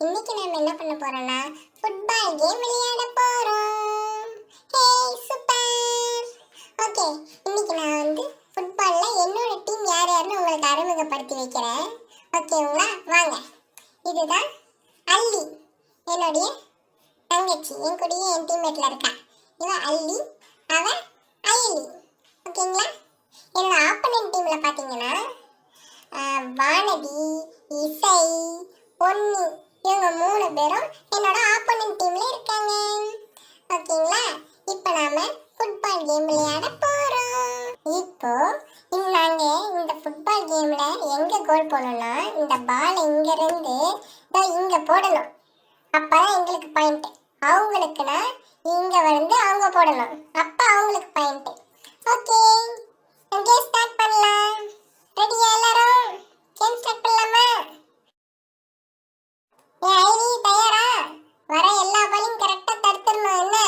இன்னைக்கு நாம என்ன பண்ண போறோம்னா ஃபுட்பால் கேம் விளையாட போறோம். ஹே சூப்பர். ஓகே, இன்னைக்கு நான் ஃபுட்பால்ல என்னோட டீம் யார் யாருன்னு உங்களுக்கு அறிமுகப்படுத்தி வைக்கிறேன். ஓகேங்களா? வாங்க. இதுதான் அல்லி, என்னுடைய தங்கச்சி. என் கூடயே என் டீம்மேட்ல இருக்கா. இவ அல்லி, அவ அயலி. ஓகேங்களா? என்னோட ஆப்போனன்ட் டீம்ல பாத்தீங்கன்னா வானதி, இசை, பொன்னி, இவங்க 3 பேரும் என்னோட ஆப்போனன்ட் டீம்ல இருக்காங்க. ஓகேங்களா? இப்போ நாம ஃபுட்பால் கேம் விளையாட போறோம். இப்போ நாங்க இந்த ஃபுட்பால் கேம்ல எங்க கோல் போடணும்னா இந்த பால் இங்க இருந்து இங்க போடணும். அப்பதான் எங்களுக்கு பாயிண்ட். அவங்களுக்குனா இங்க அவங்க போடணும். அப்ப அவங்களுக்கு பாயிண்ட். ஓகே, கேம் ஸ்டார்ட் பண்ணலாம். ரெடியா எல்லாரும்? கேம் ஸ்டார்ட் பண்ணலாமா? ஐடி தயாரா? வர எல்லா பாலையும் கரெக்டா தடுத்துறணும். என்ன?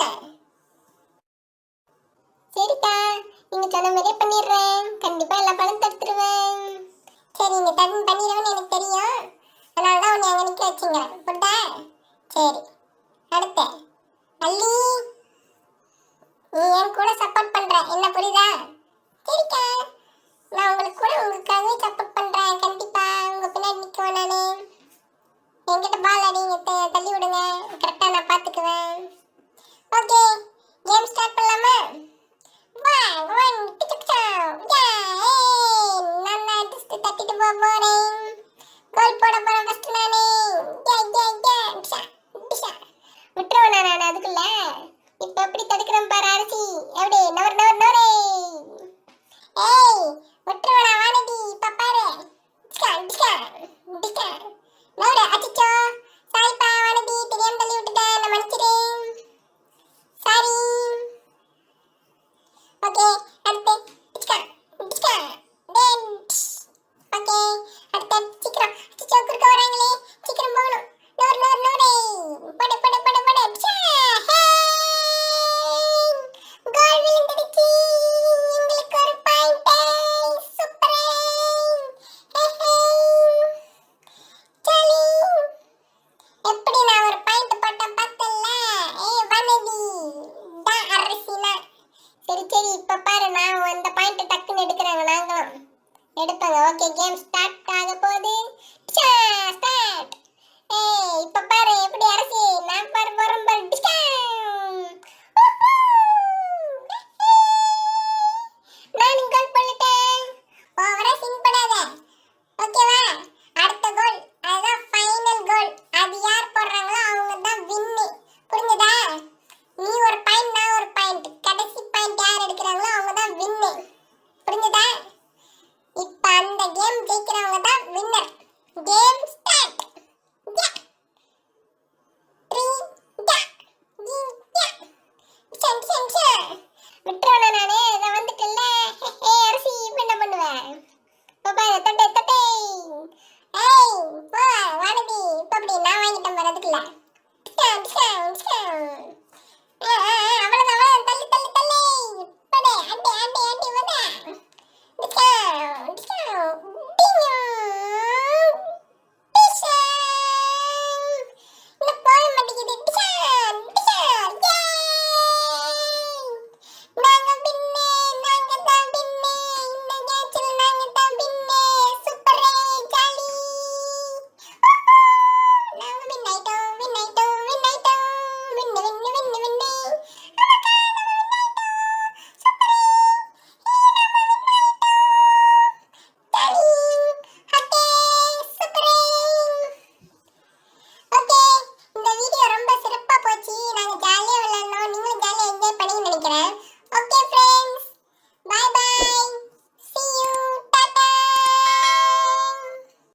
சரிக்கா, நீங்க சொன்ன மாதிரியே பண்ணிடுறேன். கண்டிப்பா எல்லா பாலும் தடுத்துருவேன். சரி, நீங்க பண்ணிடுவேன்னு எனக்கு தெரியும். அதனால தான் உன்னை அங்க நிக்க வச்சுங்கிறேன். புரியுதா? சரி, அடுத்து அல்லி, நீ என் கூட சப்போர்ட் பண்ற. என்ன புரியுதா? சரிக்கா, நான் உங்களுக்காகவே சப்போர்ட் பண்றேன். கண்டிப்பா உங்க பின்னாடி நிக்குவேன் நானு. என்கிட்ட பால் அடிங்க, தள்ளி விடுங்க. கரெக்டா நான் பாத்துக்குவேன். ஓகே, கேம் ஸ்டார்ட் பண்ணலாமா? நான் அடிச்சு தட்டிட்டு போறேன். கோல் போட போறேன் ஃபர்ஸ்ட் நானே. விட்டுருவேன் நான் அதுக்குள்ள. இப்ப எப்படி தடுக்கிறேன் பாரு அரிசி. எப்படி நவர் நவர் நவரே. ஏய், விட்டுருவேன் வானதி. இப்ப பாரு. நவரே. அச்சோ, சாரிப்பா வானதி, தெரியாம தள்ளி விட்டுட்டேன். நான் மன்னிச்சிடுறேன். சாரி. ஓகே, அடுத்து ஓகே, அடுத்து சீக்கிரம். அச்சோ, குறுக்க வராங்களே. சீக்கிரம் போகணும். நவர் நவர் நவரே. பட பட பட பட. கோல் விழுந்துடுச்சு. எங்களுக்கு ஒரு பாயிண்ட். சூப்பர். சலி, எப்படி நான் ஒரு பாயிண்ட் போட்டேன் பார்த்தல? ஏய் வானதி, தான் அரசினா. சரி சரி, இப்ப பாரு, நான் அந்த பாயிண்ட் டக்குன்னு எடுக்கிறாங்க. நாங்களும் எடுப்பாங்க. ஓகே, கேம் ஸ்டார்ட் ஆக போகுது. ஸ்டார்ட். ஏய், இப்ப பாரு எப்படி அரசி. நான் பாரு போறேன் பாரு. நானும் கோல் பண்ணிட்டேன். ஓவரா சீன் போடாத. ஓகேவா? அடுத்த கோல், அதுதான் ஃபைனல் கோல். அது யார் போடுறாங்களோ அவங்க தான் வின்னு. புரிஞ்சுதா? நீ ஒரு பாயிண்ட், நான் ஒரு பாயிண்ட். கடைசி பாயிண்ட் யார் எடுக்கிறாங்களோ அவங்க தான் வின்னு. புரிஞ்சுதா? இப்ப அந்த கேம் ஜெயிக்கிறவங்க தான் வின்னர். Game start. விட்டுருவேன் நானே. இதை வந்துட்டுல்ல. அரிசி இப்ப என்ன பண்ணுவேன்? தொட்டே. ஏய், வானதி, இப்ப அப்படி நான் வாங்கிட்டேன் பாரு அதுக்குள்ள.